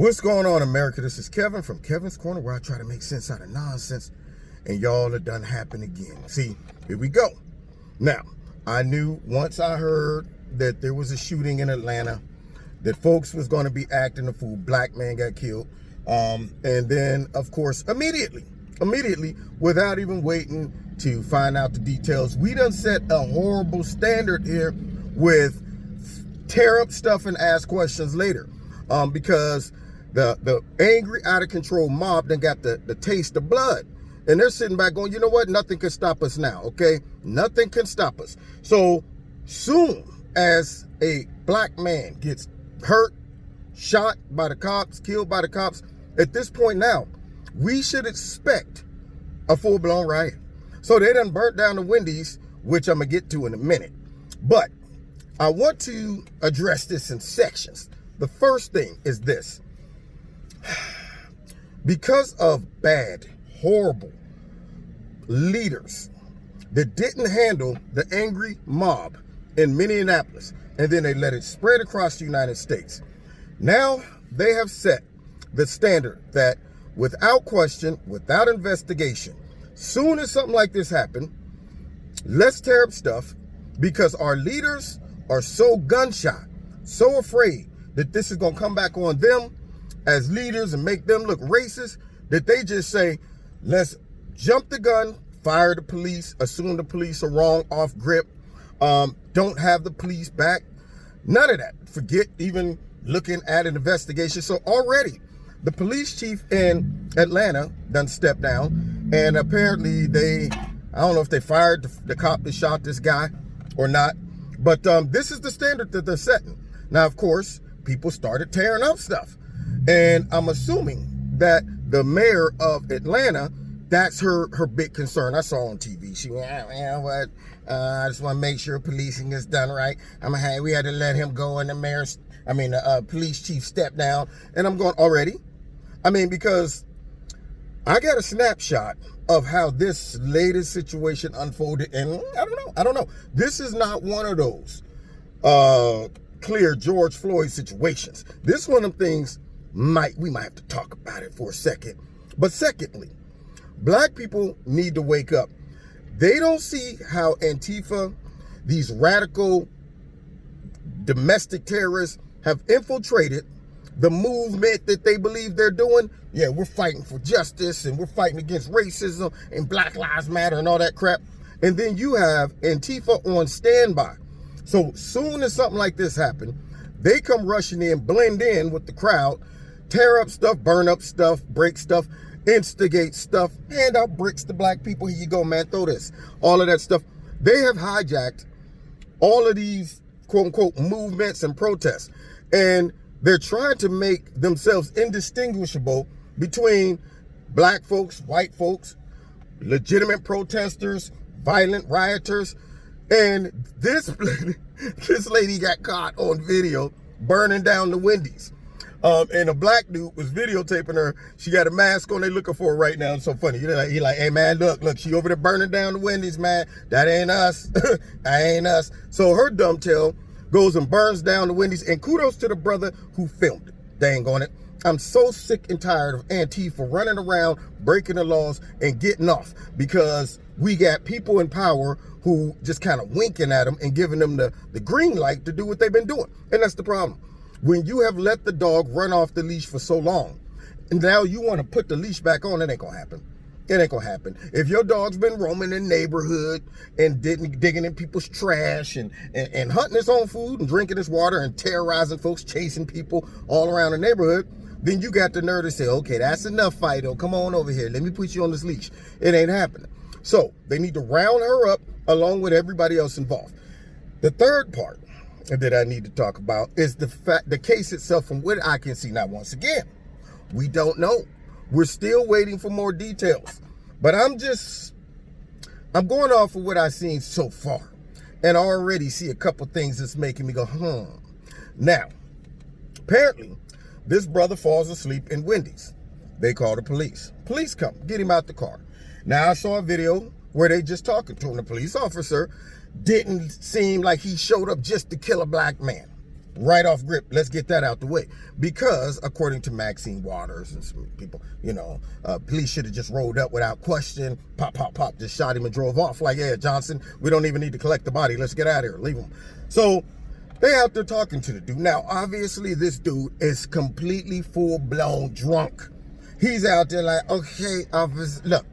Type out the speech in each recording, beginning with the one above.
What's going on, America? This is Kevin from Kevin's Corner, where I try to make sense out of nonsense, and y'all, it done happened again. See, here we go. Now, I knew once I heard that there was a shooting in Atlanta, that folks was going to be acting a fool. Black man got killed. And then, of course, immediately, without even waiting to find out the details, we done set a horrible standard here with tear up stuff and ask questions later. Because the angry, out of control mob then got the taste of blood. And they're sitting back going, you know what? Nothing can stop us now, okay? Nothing can stop us. So soon as a black man gets hurt, shot by the cops, killed by the cops, at this point now, we should expect a full-blown riot. So they done burnt down the Wendy's, which I'm going to get to in a minute. But I want to address this in sections. The first thing is this. Because of bad, horrible leaders that didn't handle the angry mob in Minneapolis, and then they let it spread across the United States, now they have set the standard that without question, without investigation, soon as something like this happened, let's tear up stuff, because our leaders are so gun-shy, so afraid that this is going to come back on them as leaders and make them look racist, that they just say, let's jump the gun, fire the police, assume the police are wrong, off grip, don't have the police back, none of that. Forget even looking at an investigation. So already the police chief in Atlanta done stepped down, and apparently I don't know if they fired the cop that shot this guy or not, but this is the standard that they're setting. Now, of course, people started tearing up stuff. And I'm assuming that the mayor of Atlanta, that's her big concern. I saw on TV. She went, you know what? I just want to make sure policing is done right. We had to let him go, and the police chief stepped down. And I'm going, already? Because I got a snapshot of how this latest situation unfolded. And I don't know. This is not one of those clear George Floyd situations. This one of them things we might have to talk about it for a second. But secondly, black people need to wake up. They don't see how Antifa, these radical domestic terrorists, have infiltrated the movement that they believe they're doing. Yeah, we're fighting for justice, and we're fighting against racism and Black Lives Matter and all that crap. And then you have Antifa on standby. So soon as something like this happened, they come rushing in, blend in with the crowd, tear up stuff, burn up stuff, break stuff, instigate stuff, hand out bricks to black people. Here you go, man, throw this. All of that stuff. They have hijacked all of these quote-unquote movements and protests. And they're trying to make themselves indistinguishable between black folks, white folks, legitimate protesters, violent rioters. And this lady got caught on video burning down the Wendy's. And a black dude was videotaping her. She got a mask on. They looking for her right now. It's so funny. He like, hey man, look, she over there burning down the Wendy's, man. That ain't us. That ain't us. So her dumb tail goes and burns down the Wendy's. And kudos to the brother who filmed it. Dang on it. I'm so sick and tired of Antifa running around, breaking the laws and getting off, because we got people in power who just kind of winking at them and giving them the green light to do what they've been doing. And that's the problem. When you have let the dog run off the leash for so long, and now you want to put the leash back on, it ain't gonna happen. It ain't gonna happen. If your dog's been roaming in the neighborhood and digging in people's trash and hunting its own food and drinking its water and terrorizing folks, chasing people all around the neighborhood, then you got the nerve to say, okay, that's enough, Fido. Come on over here. Let me put you on this leash. It ain't happening. So they need to round her up along with everybody else involved. The third part that I need to talk about is the case itself, from what I can see. Now, once again, we don't know. We're still waiting for more details. But I'm going off of what I've seen so far. And I already see a couple things that's making me go, Now, apparently, this brother falls asleep in Wendy's. They call the police. Police come, get him out the car. Now, I saw a video where they just talking to him. The police officer didn't seem like he showed up just to kill a black man. right off grip. Let's get that out the way. Because according to Maxine Waters and some people, police should have just rolled up without question. Pop, pop, pop, just shot him and drove off. Like, yeah, Johnson, we don't even need to collect the body. Let's get out of here. Leave him. So they out there talking to the dude. Now, obviously, this dude is completely full-blown drunk. He's out there like, okay, officer, look.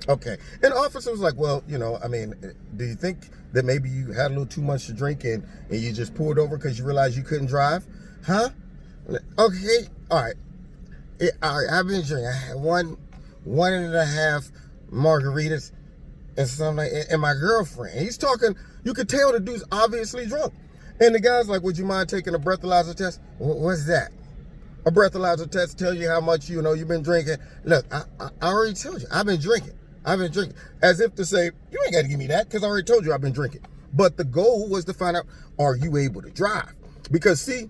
Okay. And the officer was like, well, do you think that maybe you had a little too much to drink and you just pulled over because you realized you couldn't drive? Huh? Okay. All right. I've been drinking. I had one and a half margaritas and something like that. And my girlfriend. He's talking, you could tell the dude's obviously drunk. And the guy's like, would you mind taking a breathalyzer test? What's that? A breathalyzer test tells you how much, you've been drinking. Look, I already told you, I've been drinking. As if to say, you ain't got to give me that because I already told you I've been drinking. But the goal was to find out, are you able to drive? Because, see,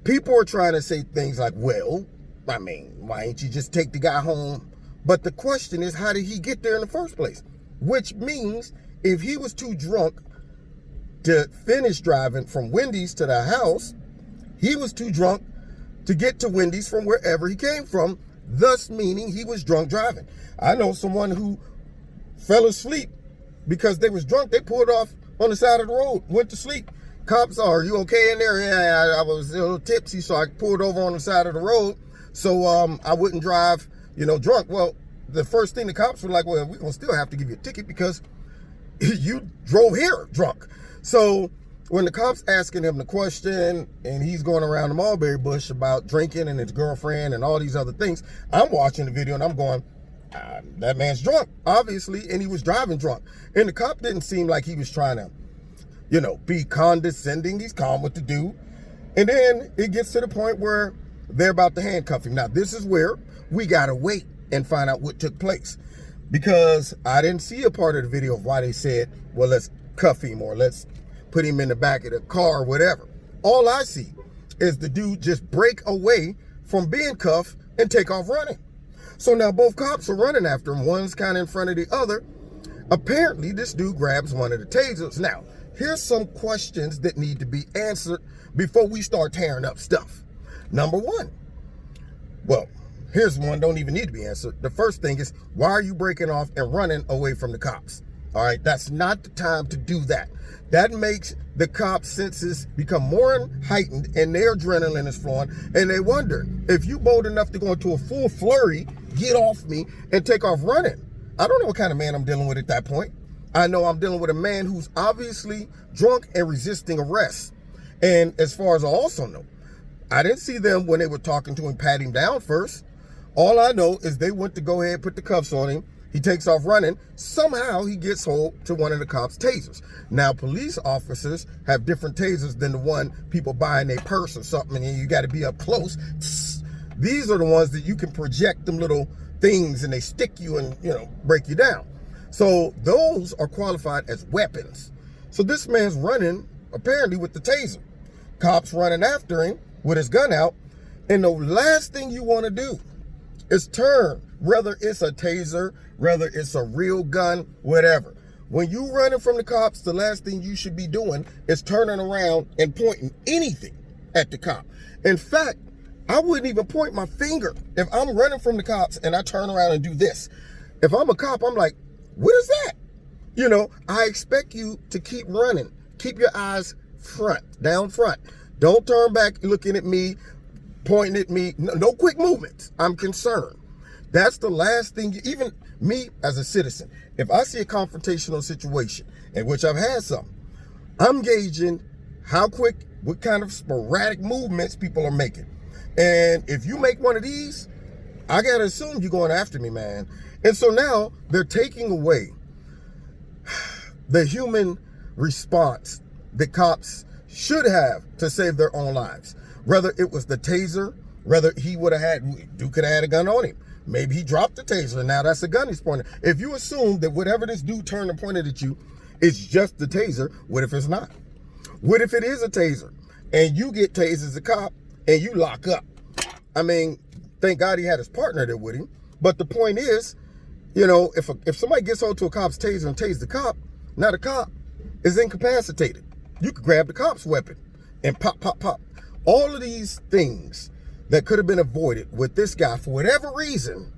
people are trying to say things like, well, why ain't you just take the guy home? But the question is, how did he get there in the first place? Which means if he was too drunk to finish driving from Wendy's to the house, he was too drunk to get to Wendy's from wherever he came from, thus meaning he was drunk driving. I know someone who fell asleep because they was drunk. They pulled off on the side of the road, went to sleep. Cops, are you okay in there? Yeah, I was a little tipsy, so I pulled over on the side of the road so I wouldn't drive, drunk. Well, the first thing the cops were like, well, we're going to still have to give you a ticket because you drove here drunk. So when the cops asking him the question and he's going around the mulberry bush about drinking and his girlfriend and all these other things, I'm watching the video and I'm going, that man's drunk, obviously, and he was driving drunk. And the cop didn't seem like he was trying to, be condescending. He's calm with the dude. And then it gets to the point where they're about to handcuff him. Now, this is where we got to wait and find out what took place. Because I didn't see a part of the video of why they said, well, let's cuff him or let's put him in the back of the car or whatever. All I see is the dude just break away from being cuffed and take off running. So now both cops are running after him. One's kind of in front of the other. Apparently, this dude grabs one of the tasers. Now, here's some questions that need to be answered before we start tearing up stuff. Number one, well, here's one don't even need to be answered. The first thing is, why are you breaking off and running away from the cops? All right, that's not the time to do that. That makes the cops' senses become more heightened and their adrenaline is flowing. And they wonder, if you bold enough to go into a full flurry, get off me and take off running. I don't know what kind of man I'm dealing with at that point. I know I'm dealing with a man who's obviously drunk and resisting arrest. And as far as I also know, I didn't see them when they were talking to him, pat him down first. All I know is they went to go ahead and put the cuffs on him. He takes off running. Somehow he gets hold to one of the cops' tasers. Now, police officers have different tasers than the one people buy in their purse or something, and you got to be up close. These are the ones that you can project them little things, and they stick you and, break you down. So those are qualified as weapons. So this man's running, apparently, with the taser. Cops running after him with his gun out, and the last thing you want to do is turn, whether it's a taser, whether it's a real gun, whatever. When you running from the cops, the last thing you should be doing is turning around and pointing anything at the cop. In fact, I wouldn't even point my finger if I'm running from the cops and I turn around and do this. If I'm a cop, I'm like, what is that? I expect you to keep running. Keep your eyes down front. Don't turn back looking at me, pointing at me. No quick movements. I'm concerned. That's the last thing, even me as a citizen, if I see a confrontational situation in which I've had some, I'm gauging how quick, what kind of sporadic movements people are making. And if you make one of these, I got to assume you're going after me, man. And so now they're taking away the human response that cops should have to save their own lives. Whether it was the taser, whether he would have had, dude could have had a gun on him. Maybe he dropped the taser and now that's a gun he's pointing. If you assume that whatever this dude turned and pointed at you is just the taser, what if it's not? What if it is a taser and you get tased as a cop and you lock up? I mean, thank God he had his partner there with him. But the point is, if somebody gets hold to a cop's taser and tased the cop, now the cop is incapacitated. You could grab the cop's weapon. and pop, pop, pop. All of these things that could have been avoided with this guy, for whatever reason,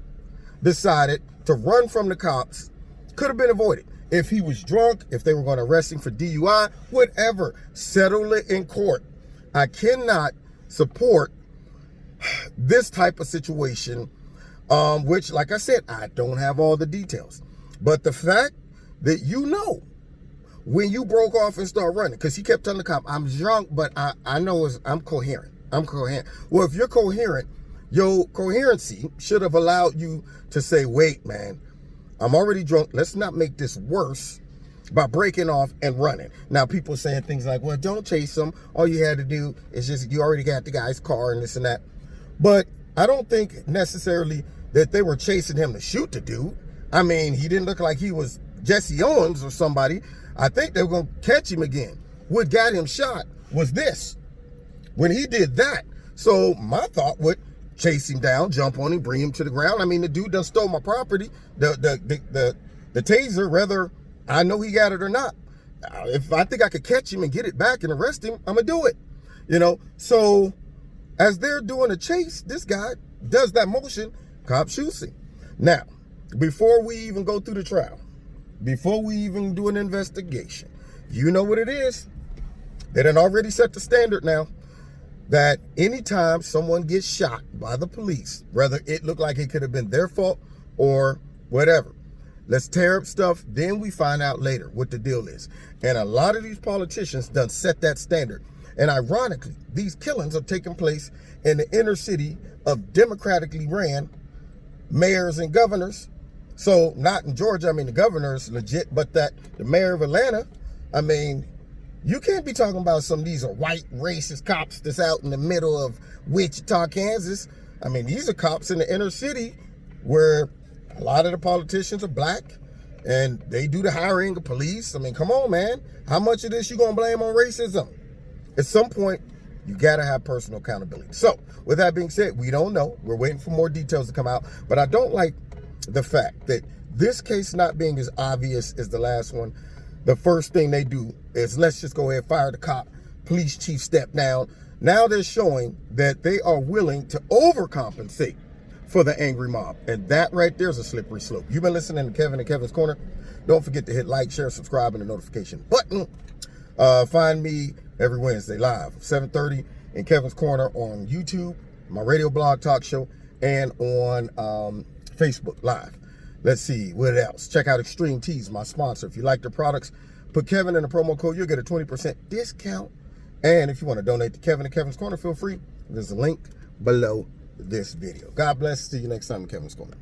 decided to run from the cops, could have been avoided. If he was drunk, if they were going to arrest him for DUI, whatever, settle it in court. I cannot support this type of situation, which, like I said, I don't have all the details. But the fact that when you broke off and started running, because he kept telling the cop, I'm drunk, but I know I'm coherent. I'm coherent. Well, if you're coherent, your coherency should have allowed you to say, wait, man, I'm already drunk. Let's not make this worse by breaking off and running. Now, people are saying things like, well, don't chase him. All you had to do is just, you already got the guy's car and this and that. But I don't think necessarily that they were chasing him to shoot the dude. I mean, he didn't look like he was Jesse Owens or somebody. I think they were going to catch him again. What got him shot was this, when he did that. So my thought would chase him down, jump on him, bring him to the ground. I mean, the dude done stole my property. The taser, whether I know he got it or not. If I think I could catch him and get it back and arrest him, I'm going to do it. You know, so as they're doing a chase, this guy does that motion, cop shoots him. Now, before we even go through the trial, before we even do an investigation, you know what it is. They done already set the standard now that anytime someone gets shot by the police, whether it looked like it could have been their fault or whatever, let's tear up stuff, then we find out later what the deal is. And a lot of these politicians done set that standard. And ironically, these killings are taking place in the inner city of democratically ran mayors and governors. So not in Georgia, I mean, the governor is legit, but the mayor of Atlanta, I mean, you can't be talking about some of these are white racist cops that's out in the middle of Wichita, Kansas. I mean, these are cops in the inner city where a lot of the politicians are black and they do the hiring of police. I mean, come on, man. How much of this you gonna blame on racism? At some point, you gotta have personal accountability. So with that being said, we don't know. We're waiting for more details to come out, but I don't like the fact that this case not being as obvious as the last one. The first thing they do is let's just go ahead and fire the cop. Police chief step down. Now they're showing that they are willing to overcompensate for the angry mob. And that right there is a slippery slope. You've been listening to Kevin and Kevin's Corner. Don't forget to hit like, share, subscribe, and the notification button. Find me every Wednesday live, 7:30 in Kevin's Corner on YouTube, my radio blog talk show, and on Facebook Live. Let's see, what else? Check out Extreme Teas, my sponsor. If you like their products, put Kevin in the promo code. You'll get a 20% discount. And if you want to donate to Kevin and Kevin's Corner, feel free. There's a link below this video. God bless. See you next time in Kevin's Corner.